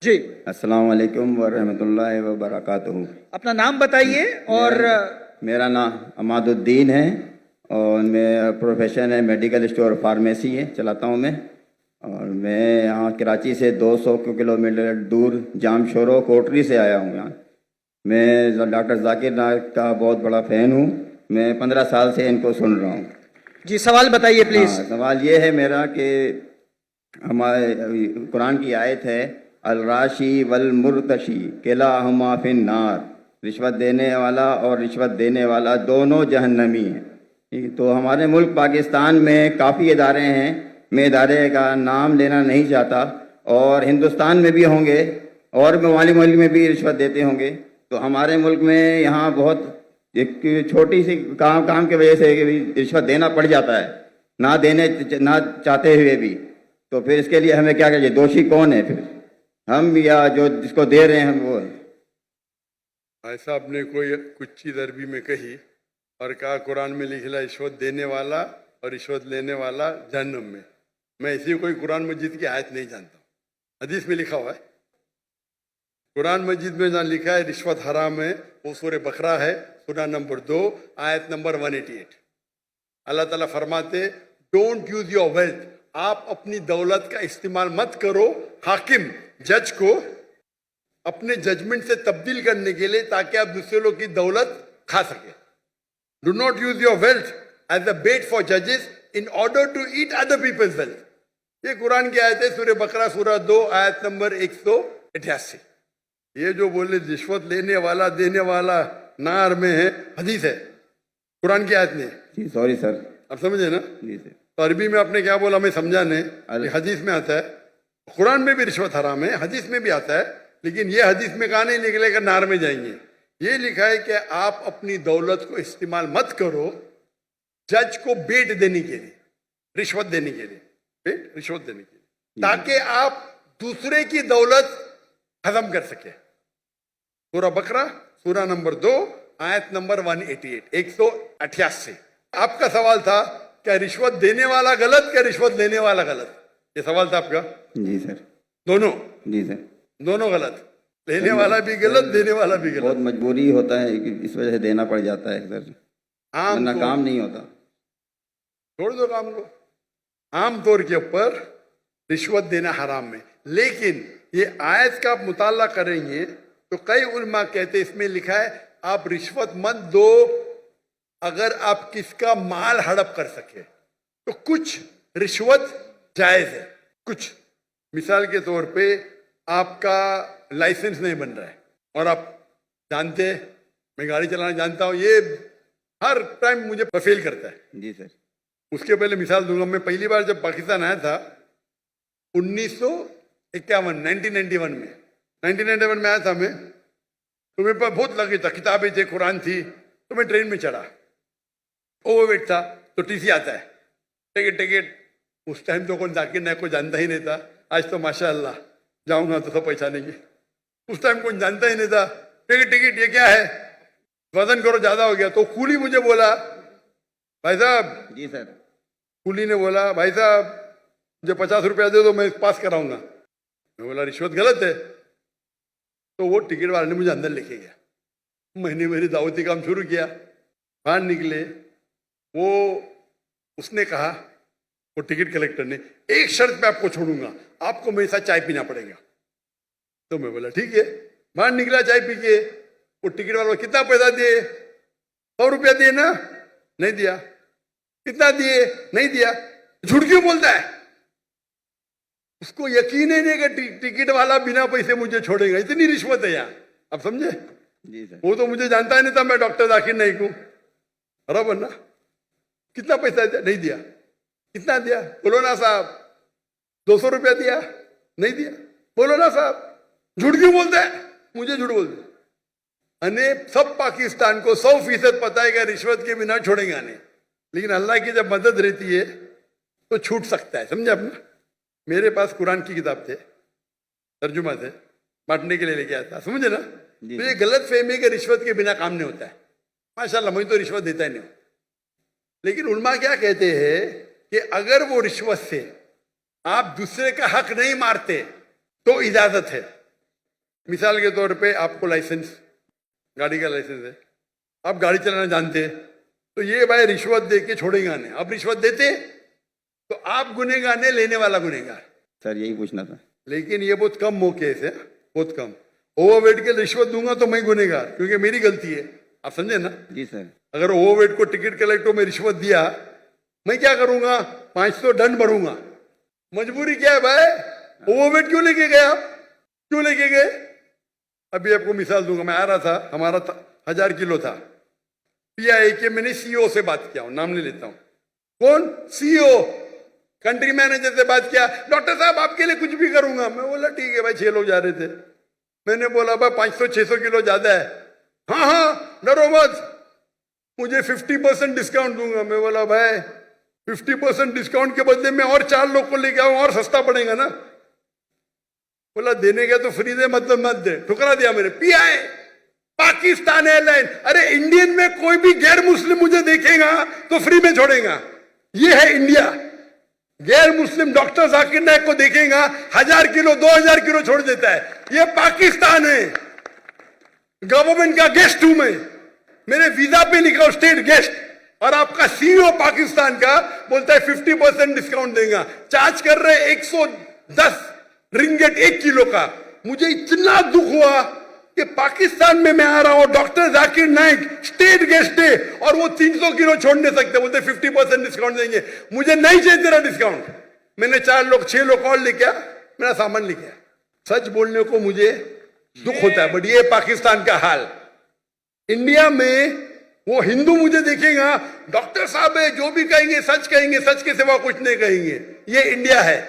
जी, अस्सलाम वालेकुम वरहमतुल्लाहि वबरकातुहू। अपना नाम बताइए। और मेरा नाम अमादुद्दीन है और मैं प्रोफेशन है मेडिकल स्टोर फार्मेसी है चलाता हूँ मैं। और मैं यहाँ कराची से 200 किलोमीटर दूर जामशोरो कोटरी से आया हूँ यहाँ। मैं डॉक्टर जाकिर नायक का बहुत बड़ा फ़ैन हूँ। मैं 15 साल से इनको सुन रहा हूँ। जी, सवाल बताइए प्लीज। हाँ, सवाल ये है मेरा कि हमारे कुरान की आयत है अल-राशी वल मुर्तशी किलाहुमा फिन्नार, रिश्वत देने वाला और रिश्वत देने वाला दोनों जहन्नमी हैं। तो हमारे मुल्क पाकिस्तान में काफ़ी इदारे हैं, मैं इदारे का नाम लेना नहीं चाहता, और हिंदुस्तान में भी होंगे और मवाली मुल्क में भी रिश्वत देते होंगे। तो हमारे मुल्क में यहाँ बहुत एक छोटी सी काम की वजह से रिश्वत देना पड़ जाता है, ना चाहते हुए भी। तो फिर इसके लिए हमें क्या करिए? दोषी कौन है फिर, हम या जो जिसको दे रहे हैं वो है? भाई साहब ने कोई कुछ चीज़ अरबी में कही और कहा कुरान में लिखा रिश्वत देने वाला और रिश्वत लेने वाला जहन्नम में। मैं इसी कोई कुरान मजीद की आयत नहीं जानता हूँ, हदीस में लिखा हुआ है। कुरान मजीद में जहाँ लिखा है रिश्वत हराम है वो सूरह बकरा है, सूरह नंबर 2 आयत नंबर 188। अल्लाह ताला फरमाते डोंट यूज योर वेल्थ, आप अपनी दौलत का इस्तेमाल मत करो हाकिम जज को अपने जजमेंट से तब्दील करने के लिए ताकि आप दूसरे लोग की दौलत खा सके। Do not use your wealth as a bait for जजेस in order to eat other people's wealth. ये कुरान की आयत है, सूरह बकरा सूरह 2 आयत नंबर 188। ये जो बोले रिश्वत लेने वाला देने वाला नार में है, हदीस है, कुरान की आयत नहीं। जी सॉरी सर। आप समझे ना? जी सर। तो अरबी में आपने क्या बोला मैं समझा नहीं। हदीस में आता है, कुरान में भी रिश्वत हराम है, हदीस में भी आता है, लेकिन ये हदीस में कहा नहीं निकलेगा नार में जाएंगे। ये लिखा है कि आप अपनी दौलत को इस्तेमाल मत करो जज को बेट देने के लिए, रिश्वत देने के लिए, बेट रिश्वत देने के लिए, ताकि आप दूसरे की दौलत खत्म कर सके। सूरह बकरा सूरह नंबर 2 आयत नंबर 188 188। आपका सवाल था क्या रिश्वत देने वाला गलत क्या रिश्वत लेने वाला गलत? ये सवाल था आपका। जी सर। दोनों? जी सर। दोनों गलत, लेने वाला भी गलत देने वाला भी गलत। बहुत मजबूरी होता है कि इस वजह से देना पड़ जाता है सर, वरना काम नहीं होता। छोड़ दो काम को। आमतौर के ऊपर रिश्वत देना हराम है, लेकिन ये आयत का आप मुताला करेंगे तो कई उलमा कहते इसमें लिखा है आप रिश्वत मत दो अगर आप किसका माल हड़प कर सके, तो कुछ रिश्वत जायज है। कुछ मिसाल के तौर पे आपका लाइसेंस नहीं बन रहा है और आप जानते हैं मैं गाड़ी चलाना जानता हूं, ये हर टाइम मुझे फेल करता है। जी सर। उसके उसके पहले मिसाल दूंगा, मैं पहली बार जब पाकिस्तान आया था 1991 1991 में आया था मैं, तो मेरे पास बहुत लगे था, किताबें थे, कुरान थी, तो मैं ट्रेन में चढ़ा, ओवरवेट था, तो टीसी आता है, टिकट। उस टाइम तो कौन जाकिर नायक को जानता ही नहीं था, आज तो माशाअल्लाह जाऊंगा तो सब पहचानेंगे। उस टाइम कौन जानता ही नहीं था, टिकट ये क्या है, वजन करो ज्यादा हो गया। तो कूली मुझे बोला भाई साहब। जी सर। कूली ने बोला भाई साहब मुझे 50 रुपया दे दो मैं पास कराऊंगा। मैं बोला रिश्वत गलत है। तो वो टिकट वाले ने मुझे अंदर लेके गया, मैंने मेरी दावती काम शुरू किया। बाहर निकले, वो उसने कहा, वो टिकट कलेक्टर ने, एक शर्त पे आपको छोड़ूंगा, आपको मेरे साथ चाय पीना पड़ेगा। तो मैं बोला ठीक है। बाहर निकला चाय पी के, वो टिकट वाला कितना पैसा दिए? 100 रुपया दिए ना? नहीं दिया। कितना दिए? नहीं दिया। झूठ क्यों बोलता है? उसको यकीन ही नहीं कि टिकट वाला बिना पैसे मुझे छोड़ेगा, इतनी रिश्वत है यहाँ। आप समझे? जी सर। वो तो मुझे जानता ही नहीं था मैं डॉक्टर जाकिर नाइक हूं, बराबर ना? कितना पैसा दिया? नहीं दिया। कितना दिया? बोलो ना साहब। 200 रुपया दिया? नहीं दिया। बोलो ना साहब। झूठ क्यों बोलता है? मुझे झूठ बोलते अने सब पाकिस्तान को 100% पता है कि रिश्वत के बिना छोड़ेगा नहीं, लेकिन अल्लाह की जब मदद रहती है तो छूट सकता है। समझे आपने? मेरे पास कुरान की किताब थे, तर्जुमा थे, बांटने के लिए लेके आया था, समझे ना? तो ये गलत फहमी कि रिश्वत के बिना काम नहीं होता है। माशाल्लाह मैं तो रिश्वत देता ही नहीं, लेकिन उलमा क्या कहते हैं कि अगर वो रिश्वत से आप दूसरे का हक नहीं मारते तो इजाजत है, मिसाल के तौर पे आपको लाइसेंस, गाड़ी का लाइसेंस है, आप गाड़ी चलाना जानते हैं, तो ये भाई रिश्वत दे के छोड़ेगा नहीं। आप रिश्वत देते तो आप गुनहगार नहीं, लेने वाला गुनहगार। सर यही पूछना था। लेकिन ये बहुत कम मौके से, बहुत कम। ओवरवेट के रिश्वत दूंगा तो मैं गुनहगार, क्योंकि मेरी गलती है। आप समझे ना? जी सर। अगर ओवरवेट को टिकट कलेक्टर में रिश्वत दिया, मैं क्या करूंगा? 500 दंड भरूंगा। मजबूरी क्या है भाई? ओवरवेट क्यों लेके गए आप? क्यों लेके गए? अभी आपको मिसाल दूंगा। मैं आ रहा था, हमारा 1000 किलो था। पीआई के मैंने सीईओ से बात किया, नाम नहीं लेता हूं। कौन? सीईओ, कंट्री मैनेजर से बात किया। डॉक्टर साहब आपके लिए कुछ भी करूंगा। मैं बोला ठीक है भाई, 6 लोग जा रहे थे। मैंने बोला भाई 500-600 किलो ज्यादा है। हाँ हाँ डरो मत, मुझे 50% डिस्काउंट दूंगा। मैं बोला भाई 50% डिस्काउंट के बदले में और 4 लोग को लेके आऊं, और सस्ता पड़ेगा ना। बोला देने का तो फ्री दे, मतलब मत दे। ठुकरा दिया मैंने। पीआई पाकिस्तान एयरलाइन, अरे इंडियन में कोई भी गैर मुस्लिम मुझे देखेगा तो फ्री में छोड़ेगा। ये है इंडिया। गैर मुस्लिम डॉक्टर जाकिर नाइक को देखेगा, 1000 किलो 2000 किलो छोड़ देता है। ये पाकिस्तान है। गवर्नमेंट का गेस्ट हूं मैं, मेरे वीजा पे लिखा हो स्टेट गेस्ट, और आपका सीईओ पाकिस्तान का बोलता है 50% डिस्काउंट देगा। चार्ज कर रहे 110 रिंगेट 1 किलो का। मुझे इतना दुख हुआ कि पाकिस्तान में मैं आ रहा हूं, doctor Zakir Naik state guest है, और वो 300 किलो छोड़ नहीं सकते, बोलते 50% डिस्काउंट देंगे। मुझे नहीं चाहिए तेरा डिस्काउंट। मैंने 6 लोग और लेके आया, मेरा सामान लेके आया। सच बोलने को मुझे दुख होता है, बट ये पाकिस्तान का हाल। इंडिया में वो हिंदू मुझे देखेगा, डॉक्टर साहब है, जो भी कहेंगे सच कहेंगे, सच के सिवा कुछ नहीं कहेंगे। ये इंडिया है।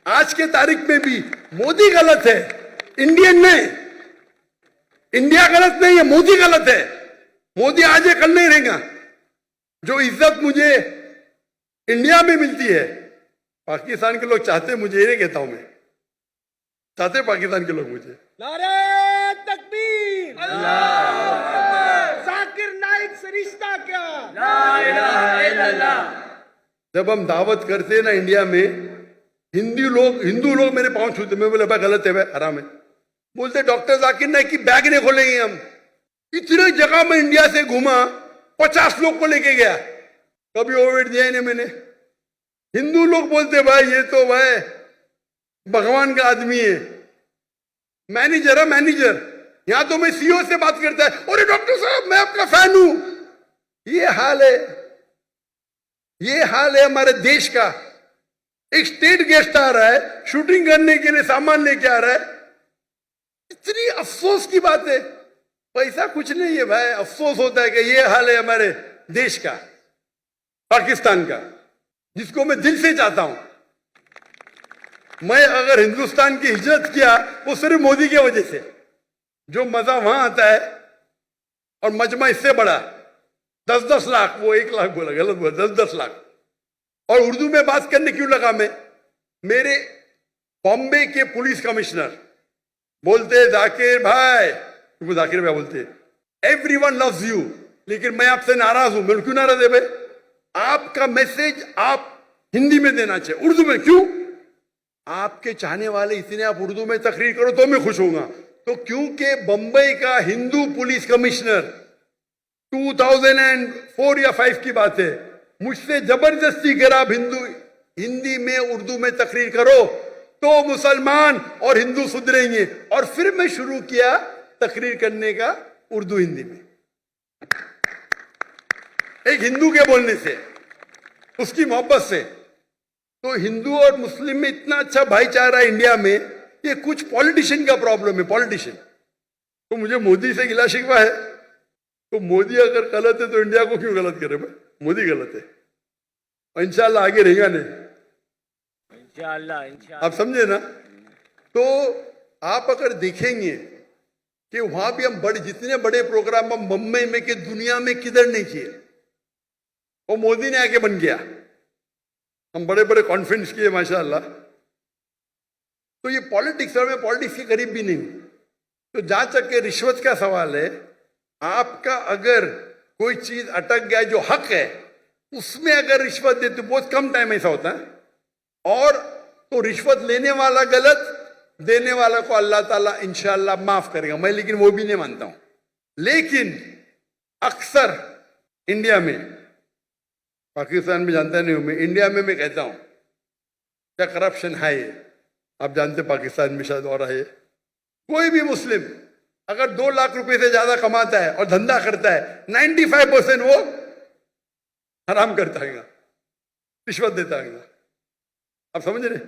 आज के तारीख में भी मोदी गलत है, इंडियन नहीं। इंडिया गलत नहीं है, मोदी गलत है। मोदी आज है कल नहीं रहेगा। जो इज्जत मुझे इंडिया में मिलती है, पाकिस्तान के लोग चाहते, मुझे ये कहता हूं मैं, चाहते पाकिस्तान के लोग मुझे। नारे तकबीर, जाकिर नाइक से रिश्ता क्या? ला इलाहा इल्लल्लाह। जब हम दावत करते हैं ना इंडिया में, हिंदू लोग मेरे पांव छूते। मैं बोले भाई गलत है, भाई हराम है। बोलते डॉक्टर जाकिर नाइक की बैग नहीं खोलेंगे हम। इतने जगह में इंडिया से घूमा, 50 लोग को लेके गया, कभी ओवरवेट दिया ही नहीं मैंने। हिंदू लोग बोलते भाई ये तो भाई भगवान का आदमी है, मैनेजर है मैनेजर। यहां तो मैं सीईओ से बात करता है, अरे डॉक्टर साहब मैं आपका फैन हूं। ये हाल है, ये हाल है हमारे देश का। एक स्टेट गेस्ट आ रहा है, शूटिंग करने के लिए सामान लेके आ रहा है। इतनी अफसोस की बात है। पैसा कुछ नहीं है भाई, अफसोस होता है कि ये हाल है हमारे देश का, पाकिस्तान का, जिसको मैं दिल से चाहता हूं। मैं अगर हिंदुस्तान की हिजरत किया वो सिर्फ मोदी की वजह से। जो मजा वहां आता है, और मजमा इससे बड़ा 10-10 लाख, वो 1 लाख बोला, गलत बोला, 10-10 लाख। और उर्दू में बात करने क्यों लगा मैं? मेरे बॉम्बे के पुलिस कमिश्नर बोलते जाकिर भाई, वो जाकिर भाई बोलते एवरीवन लव्स यू, लेकिन मैं आपसे नाराज हूं। मैं क्यों नाराज है भाई? आपका मैसेज आप हिंदी में देना चाहिए, उर्दू में क्यों? आपके चाहने वाले इतने, आप उर्दू में तकरीर करो तो मैं खुश होऊंगा। तो क्योंकि बंबई का हिंदू पुलिस कमिश्नर 2004 या 5 की बात है, मुझसे जबरदस्ती करा आप हिंदी में उर्दू में तकरीर करो तो मुसलमान और हिंदू सुधरेंगे। और फिर मैं शुरू किया तकरीर करने का उर्दू हिंदी में, एक हिंदू के बोलने से, उसकी मोहब्बत से। तो हिंदू और मुस्लिम में इतना अच्छा भाईचारा इंडिया में, ये कुछ पॉलिटिशियन का प्रॉब्लम है, पॉलिटिशियन। तो मुझे मोदी से गिला शिकवा है, तो मोदी अगर गलत है तो इंडिया को क्यों गलत करे भाई? मोदी गलत है, इंशाल्लाह आगे रहेगा नहीं, इंशाल्लाह। आप समझे ना? तो आप अगर देखेंगे कि वहां भी हम जितने बड़े प्रोग्राम हम मुंबई में कि दुनिया में किधर नहीं किए, वो मोदी ने आके बन गया। हम बड़े बड़े कॉन्फ्रेंस किए माशाल्लाह। तो ये पॉलिटिक्स में, पॉलिटिक्स के करीब भी नहीं। तो जहां तक के रिश्वत का सवाल है, आपका अगर कोई चीज अटक गया जो हक है, उसमें अगर रिश्वत देते, बहुत कम टाइम ऐसा होता है, और तो रिश्वत लेने वाला गलत, देने वाला को अल्लाह ताला इंशाअल्लाह माफ करेगा, मैं लेकिन वो भी नहीं मानता हूं। लेकिन अक्सर इंडिया में, पाकिस्तान में जानता नहीं हूं मैं, इंडिया में मैं कहता हूं क्या करप्शन है। आप जानते पाकिस्तान में शायद और है। कोई भी मुस्लिम अगर 2 लाख रुपए से ज्यादा कमाता है और धंधा करता है, 95% वो हराम करता है, रिश्वत देता है। आप समझ रहे?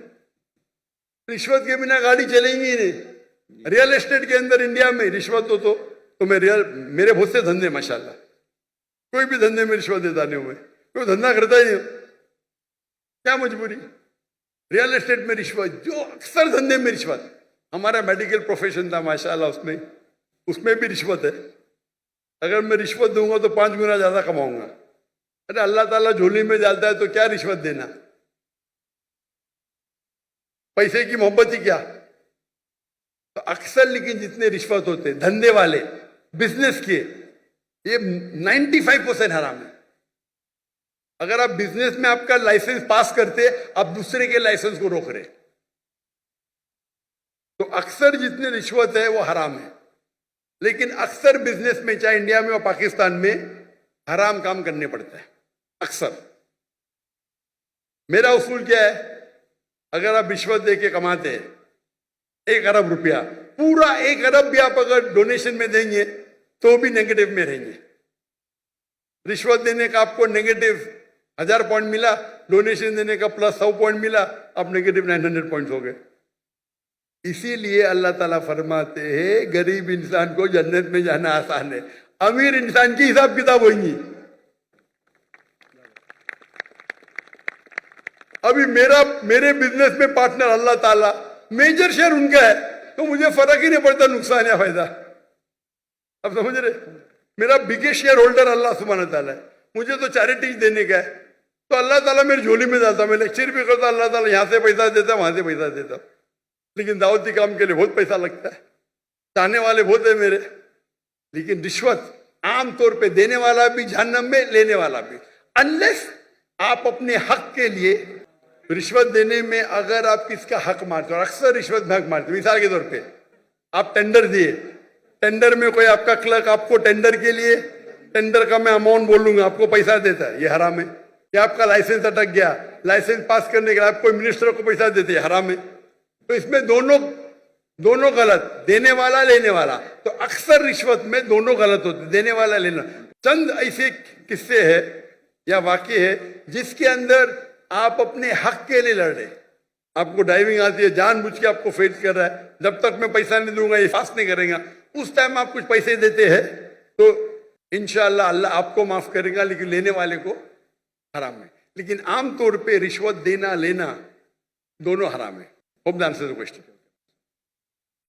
रिश्वत के बिना गाड़ी चलेंगी ही नहीं। रियल एस्टेट के अंदर इंडिया में रिश्वत हो तो मेरे बहुत से धंधे माशाल्लाह, कोई भी धंधे में रिश्वत देता नहीं हूं मैं, कोई धंधा करता ही नहीं। क्या मजबूरी? रियल एस्टेट में रिश्वत, जो अक्सर धंधे में रिश्वत। हमारा मेडिकल प्रोफेशन था माशाल्लाह, उसमें भी रिश्वत है। अगर मैं रिश्वत दूंगा तो 5 गुना ज्यादा कमाऊंगा। अरे अल्लाह ताला झोली में डालता है तो क्या रिश्वत देना? पैसे की मोहब्बत ही क्या? तो अक्सर लेकिन जितने रिश्वत होते धंधे वाले, बिजनेस के, ये 95% हराम है। अगर आप बिजनेस में आपका लाइसेंस पास करते, आप दूसरे के लाइसेंस को रोक रहे, तो अक्सर जितने रिश्वत है वो हराम है। लेकिन अक्सर बिजनेस में, चाहे इंडिया में और पाकिस्तान में, हराम काम करने पड़ता है अक्सर। मेरा उसूल क्या है? अगर आप रिश्वत देके कमाते हैं 1 अरब रुपया, पूरा 1 अरब भी आप अगर डोनेशन में देंगे तो भी नेगेटिव में रहेंगे। रिश्वत देने का आपको नेगेटिव 1000 पॉइंट मिला, डोनेशन देने का प्लस 100 पॉइंट मिला, आप नेगेटिव 900 पॉइंट हो गए। इसीलिए अल्लाह ताला फरमाते हैं गरीब इंसान को जन्नत में जाना आसान है, अमीर इंसान की हिसाब किताब होगी। अभी मेरे बिजनेस में पार्टनर अल्लाह ताला, मेजर शेयर उनका है, तो मुझे फर्क ही नहीं पड़ता नुकसान या फायदा। आप समझ रहे? मेरा बिगेस्ट शेयर होल्डर अल्लाह सुब्हानहू ताला है, मुझे तो चैरिटी देने का है, तो अल्लाह ताला मेरी झोली में जाता। मैं लेक्चर भी करता, अल्लाह ताला यहां से पैसा देता, वहां से पैसा देता। लेकिन दावती काम के लिए बहुत पैसा लगता है, चाहने वाले बहुत है मेरे। लेकिन रिश्वत आमतौर पे देने वाला भी जहन्नम में, लेने वाला भी, अनलेस आप अपने हक के लिए रिश्वत देने में अगर आप किसका हक मारते हो, और अक्सर रिश्वत में हक मारते हो। मिसाल के तौर पे आप टेंडर दिए, टेंडर में कोई आपका क्लर्क आपको टेंडर के लिए, टेंडर का मैं अमाउंट बोलूंगा, आपको पैसा देता है, ये हराम है। या आपका लाइसेंस अटक गया, लाइसेंस पास करने के लिए आप कोई मिनिस्टर को पैसा देते हैं, हराम है। तो इसमें दोनों गलत, देने वाला लेने वाला। तो अक्सर रिश्वत में दोनों गलत होते, देने वाला लेना। चंद ऐसे किस्से है या वाकये है जिसके अंदर आप अपने हक के लिए लड़ रहे। आपको ड्राइविंग आती है, जानबूझ के आपको फेल कर रहा है, जब तक मैं पैसा नहीं दूंगा ये पास नहीं करेगा। उस टाइम आप कुछ पैसे देते हैं तो इंशाअल्लाह अल्लाह आपको माफ करेगा, लेकिन लेने वाले को हराम है। लेकिन आमतौर पे रिश्वत देना लेना दोनों हराम है। Hope the answer the question.